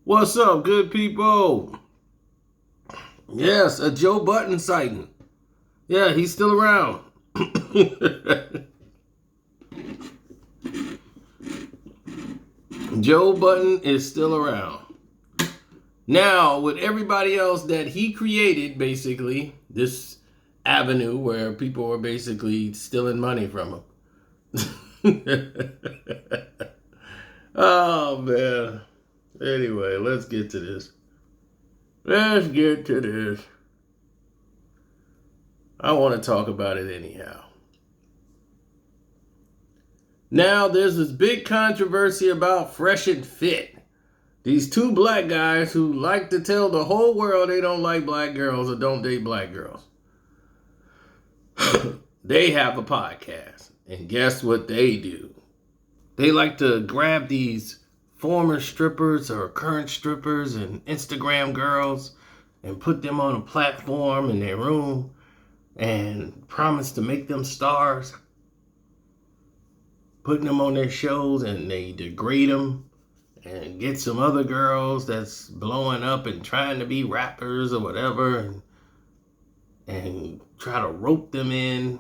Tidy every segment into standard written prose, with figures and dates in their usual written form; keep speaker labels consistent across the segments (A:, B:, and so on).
A: What's up, good people? Yes, a Joe Budden sighting. Yeah, he's still around. Joe Budden is still around. Now, with everybody else that he created, basically, this avenue where people were basically stealing money from him. Oh, man. Anyway, let's get to this. I want to talk about it anyhow. Now, there's this big controversy about Fresh and Fit. These two black guys who like to tell the whole world they don't like black girls or don't date black girls. They have a podcast. And guess what they do? They like to grab these former strippers or current strippers and Instagram girls and put them on a platform in their room and promise to make them stars. Putting them on their shows, and they degrade them and get some other girls that's blowing up and trying to be rappers or whatever, and try to rope them in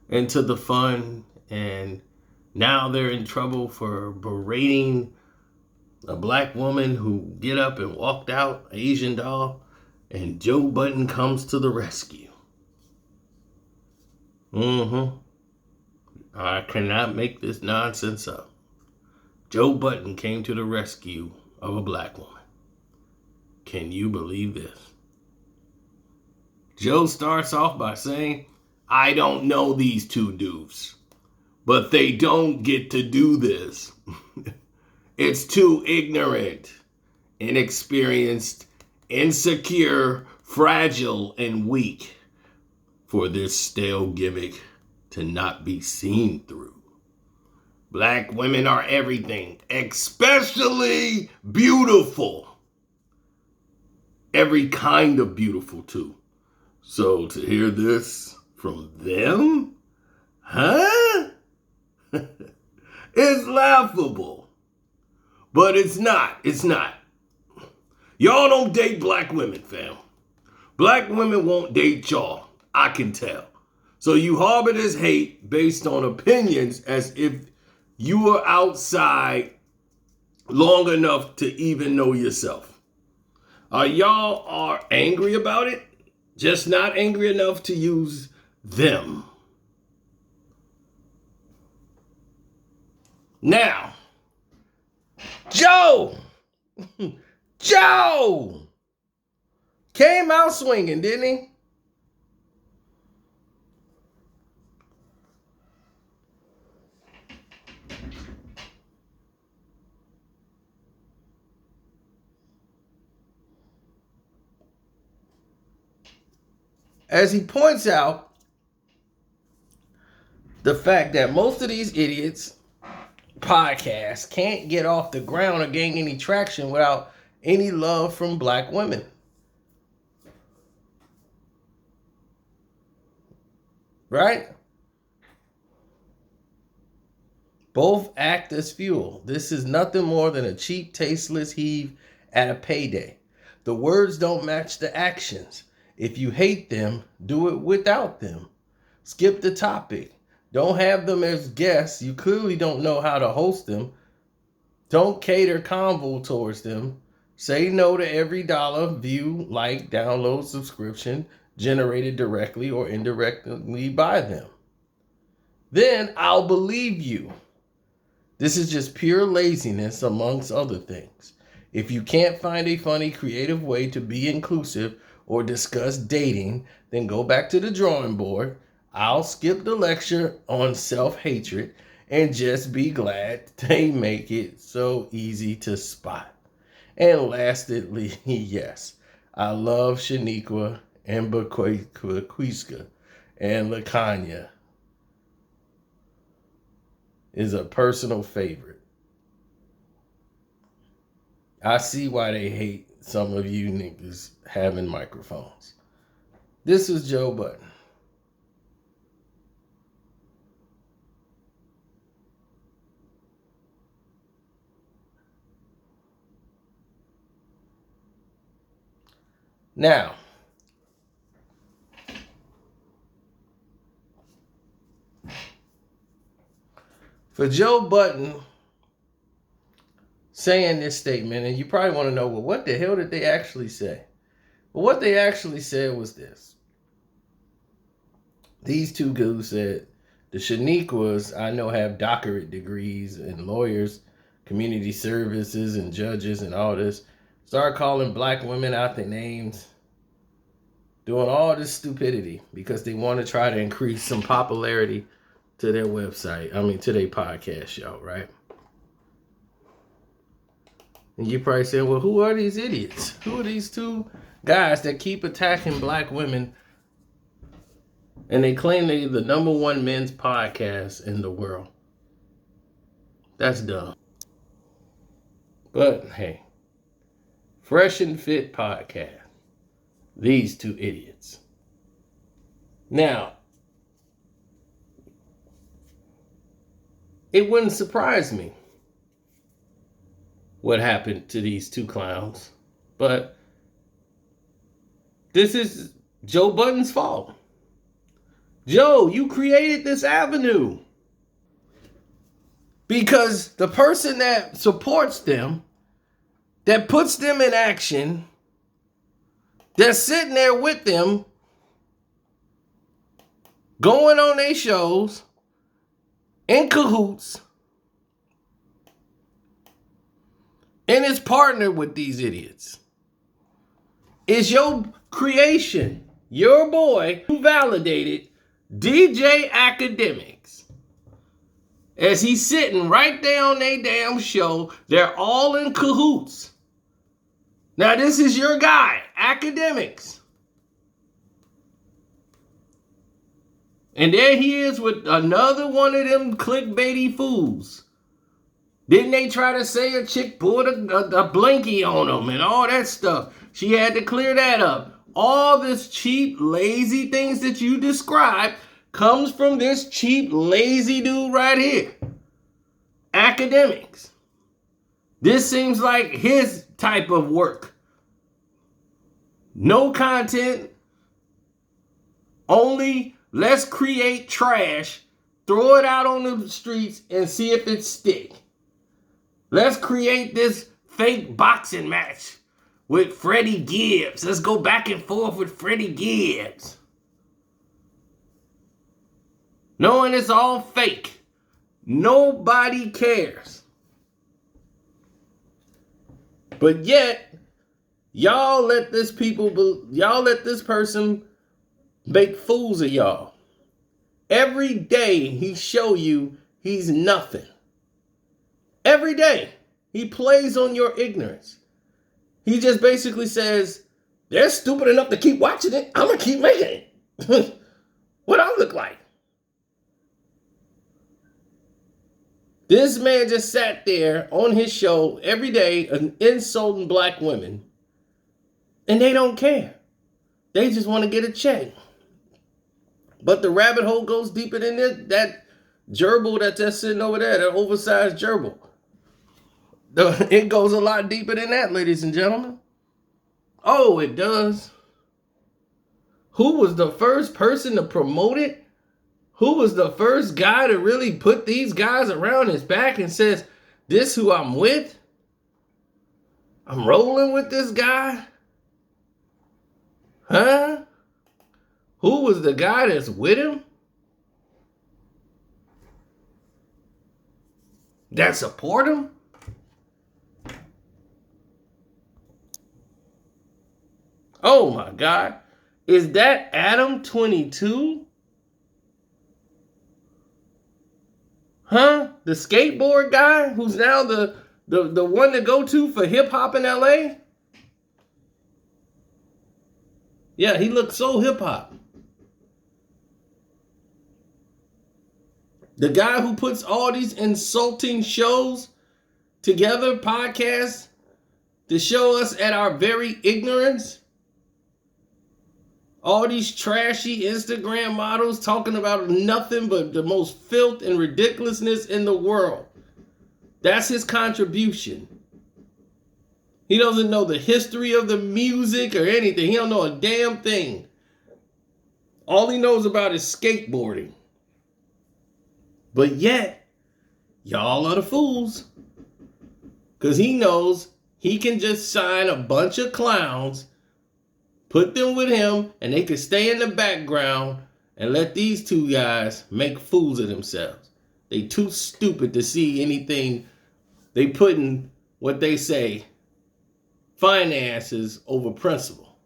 A: into the fun. And now they're in trouble for berating a black woman who get up and walked out, Asian doll, and Joe Budden comes to the rescue. I cannot make this nonsense up. Joe Budden came to the rescue of a black woman. Can you believe this? Joe starts off by saying, I don't know these two dudes, but they don't get to do this. It's too ignorant, inexperienced, insecure, fragile, and weak for this stale gimmick to not be seen through. Black women are everything, especially beautiful. Every kind of beautiful, too. So to hear this from them, it's laughable. But it's not. It's not. Y'all don't date black women, fam. Black women won't date y'all. I can tell. So you harbor this hate based on opinions as if you were outside long enough to even know yourself. Y'all are angry about it, just not angry enough to use them. Now, Joe came out swinging, didn't he? As he points out the fact that most of these idiots podcasts can't get off the ground or gain any traction without any love from black women. Right? Both act as fuel. This is nothing more than a cheap, tasteless heave at a payday. The words don't match the actions. If you hate them, do it without them. Skip the topic. Don't have them as guests. You clearly don't know how to host them. Don't cater convo towards them. Say no to every dollar, view, like, download, subscription generated directly or indirectly by them. Then I'll believe you. This is just pure laziness amongst other things. If you can't find a funny, creative way to be inclusive or discuss dating, then go back to the drawing board. I'll skip the lecture on self-hatred and just be glad they make it so easy to spot. And lastly, yes, I love Shaniqua and Bequiska and LaKanya is a personal favorite. I see why they hate some of you niggas having microphones. This is Joe Budden. Now, for Joe Budden saying this statement, and you probably want to know, well, what the hell did they actually say? Well, what they actually said was this. These two dudes said, the Shaniquas I know have doctorate degrees and lawyers, community services and judges and all this. Start calling black women out their names. Doing all this stupidity because they want to try to increase some popularity to their website. To their podcast show, right? And you probably saying, well, who are these idiots? Who are these two guys that keep attacking black women? And they claim they're the #1 men's podcast in the world. That's dumb. But hey, Fresh and Fit podcast. These two idiots. Now, it wouldn't surprise me what happened to these two clowns, but this is Joe Budden's fault. Joe, you created this avenue because the person that supports them, that puts them in action, that's sitting there with them, going on their shows, in cahoots, and is partnered with these idiots. It's your creation, your boy who validated DJ Academics. As he's sitting right there on their damn show, they're all in cahoots. Now this is your guy, Academics. And there he is with another one of them clickbaity fools. Didn't they try to say a chick pulled a blankie on him and all that stuff? She had to clear that up. All this cheap, lazy things that you described comes from this cheap, lazy dude right here. Academics. This seems like his type of work. No content. Only let's create trash, throw it out on the streets, and see if it sticks. Let's create this fake boxing match with Freddie Gibbs. Let's go back and forth with Freddie Gibbs. Knowing it's all fake. Nobody cares. But yet, y'all let this person make fools of y'all. Every day he show you he's nothing. Every day he plays on your ignorance. He just basically says, they're stupid enough to keep watching it. I'm going to keep making it. What I look like. This man just sat there on his show every day insulting black women. And they don't care. They just want to get a check. But the rabbit hole goes deeper than that gerbil that's just sitting over there, that oversized gerbil. It goes a lot deeper than that, ladies and gentlemen. Oh, it does. Who was the first person to promote it? Who was the first guy to really put these guys around his back and says, this who I'm with? I'm rolling with this guy? Huh? Who was the guy that's with him? That support him? Oh my God. Is that Adam 22? Huh? The skateboard guy who's now the one to go to for hip hop in LA? Yeah, he looks so hip hop. The guy who puts all these insulting shows together, podcasts, to show us at our very ignorance. All these trashy Instagram models talking about nothing but the most filth and ridiculousness in the world. That's his contribution. He doesn't know the history of the music or anything. He don't know a damn thing. All he knows about is skateboarding. But yet, y'all are the fools. Because he knows he can just sign a bunch of clowns, put them with him, and they can stay in the background and let these two guys make fools of themselves. They too stupid to see anything. They putting what they say, finances over principle.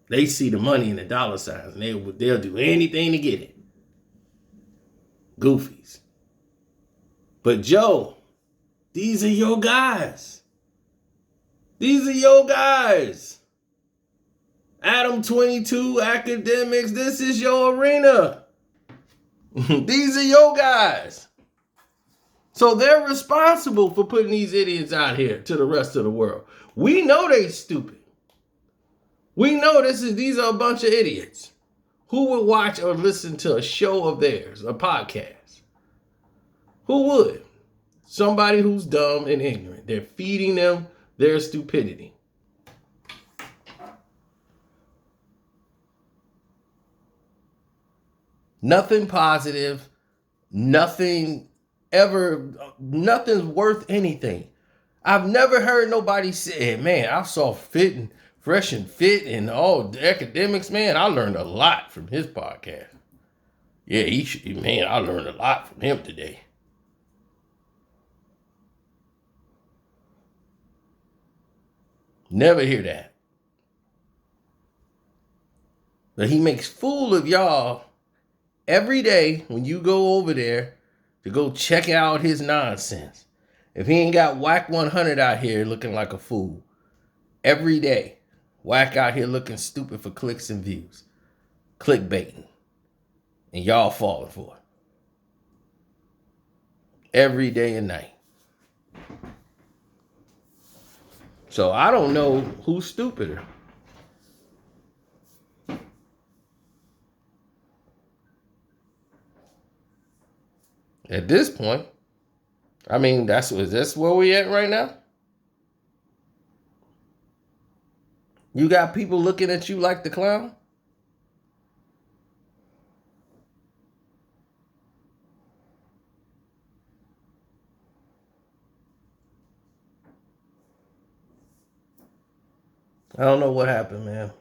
A: They see the money and the dollar signs, and they'll do anything to get it. Goofies. But Joe, these are your guys. These are your guys. Adam 22 Academics, this is your arena. These are your guys. So they're responsible for putting these idiots out here to the rest of the world. We know they stupid. We know these are a bunch of idiots. Who would watch or listen to a show of theirs, a podcast? Who would? Somebody who's dumb and ignorant. They're feeding them their stupidity. Nothing positive, nothing nothing's worth anything. I've never heard nobody say, man, I saw Fresh and Fit and all the academics, man. I learned a lot from his podcast. Yeah, I learned a lot from him today. Never hear that. But he makes fool of y'all every day when you go over there to go check out his nonsense. If he ain't got Whack 100 out here looking like a fool every day, Whack out here looking stupid for clicks and views, clickbaiting, and y'all falling for it every day and night. So I don't know who's stupider. At this point, I mean, that's where we at right now. You got people looking at you like the clown? I don't know what happened, man.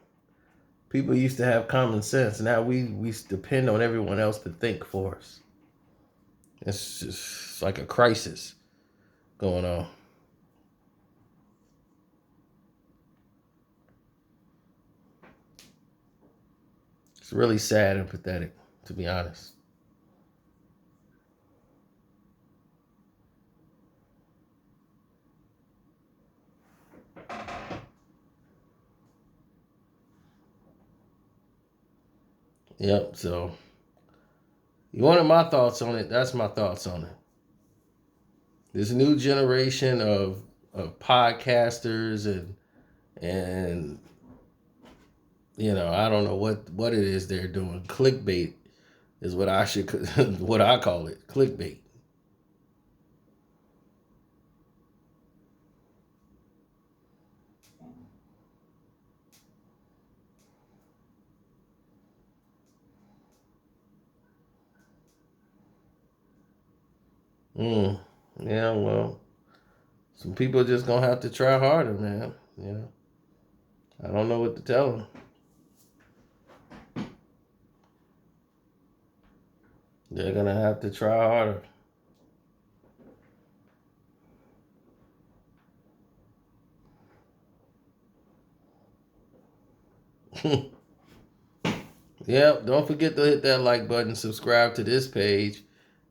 A: People used to have common sense. Now we depend on everyone else to think for us. It's just like a crisis going on. It's really sad and pathetic, to be honest. Yep, so you wanted my thoughts on it. That's my thoughts on it. This new generation of podcasters and you know, I don't know what it is they're doing. Clickbait is what what I call it. Clickbait. Yeah, well, some people are just gonna have to try harder, man. You know, I don't know what to tell them. They're gonna have to try harder. Yep, don't forget to hit that like button, subscribe to this page,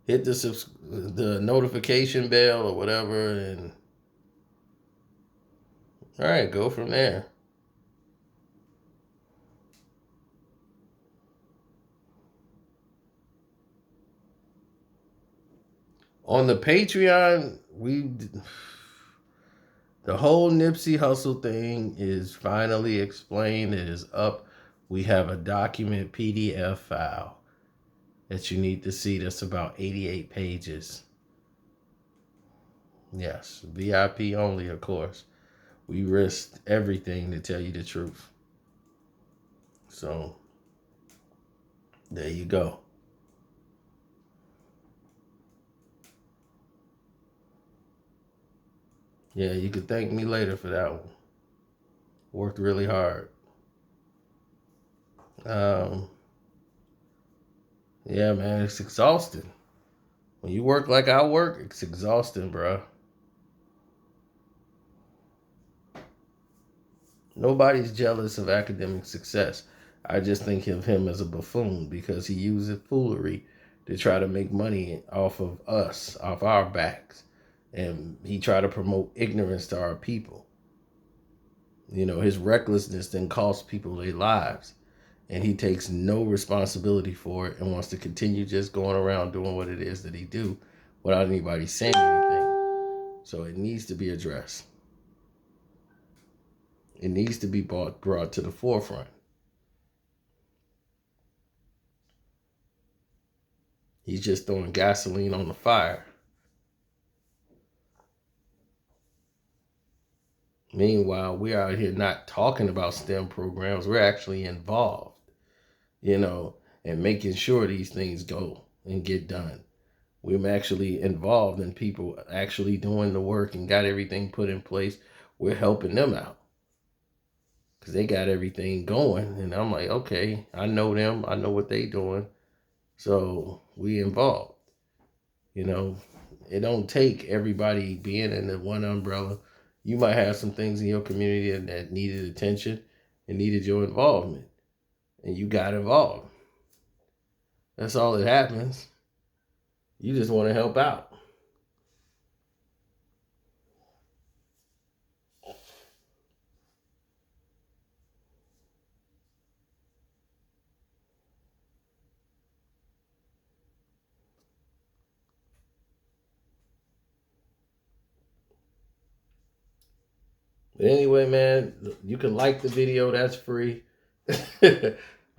A: hit the notification bell or whatever, and all right, go from there. On the Patreon, the whole Nipsey Hussle thing is finally explained. It is up. We have a document PDF file that you need to see that's about 88 pages. Yes, VIP only, of course. We risked everything to tell you the truth. So there you go. Yeah, you could thank me later for that one. Worked really hard. Um, yeah, man, it's exhausting. When you work like I work, it's exhausting, bro. Nobody's jealous of academic success. I just think of him as a buffoon because he uses foolery to try to make money off of us, off our backs. And he tried to promote ignorance to our people. You know, his recklessness then costs people their lives. And he takes no responsibility for it and wants to continue just going around doing what it is that he do without anybody saying anything. So it needs to be addressed. It needs to be brought to the forefront. He's just throwing gasoline on the fire. Meanwhile, we're out here not talking about STEM programs. We're actually involved, you know, and making sure these things go and get done. We're actually involved in people actually doing the work and got everything put in place. We're helping them out because they got everything going. And I'm like, okay, I know them. I know what they doing. So we involved, you know. It don't take everybody being in the one umbrella. You might have some things in your community that needed attention and needed your involvement. And you got involved. That's all that happens. You just want to help out. But anyway, man, you can like the video. That's free.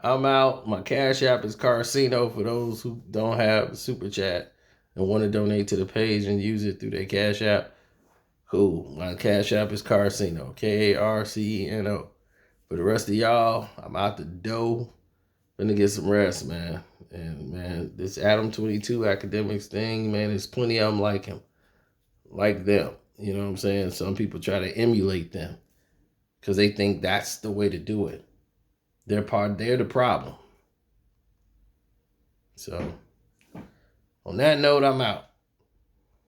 A: I'm out. My Cash App is Carcino for those who don't have Super Chat and want to donate to the page and use it through their Cash App. Cool. My Cash App is Carcino. Karceno. For the rest of y'all, I'm out the door. Gonna get some rest, man. And man, this Adam 22 academics thing, man, there's plenty of them like him. Like them. You know what I'm saying? Some people try to emulate them because they think that's the way to do it. They're the problem. So on that note, I'm out.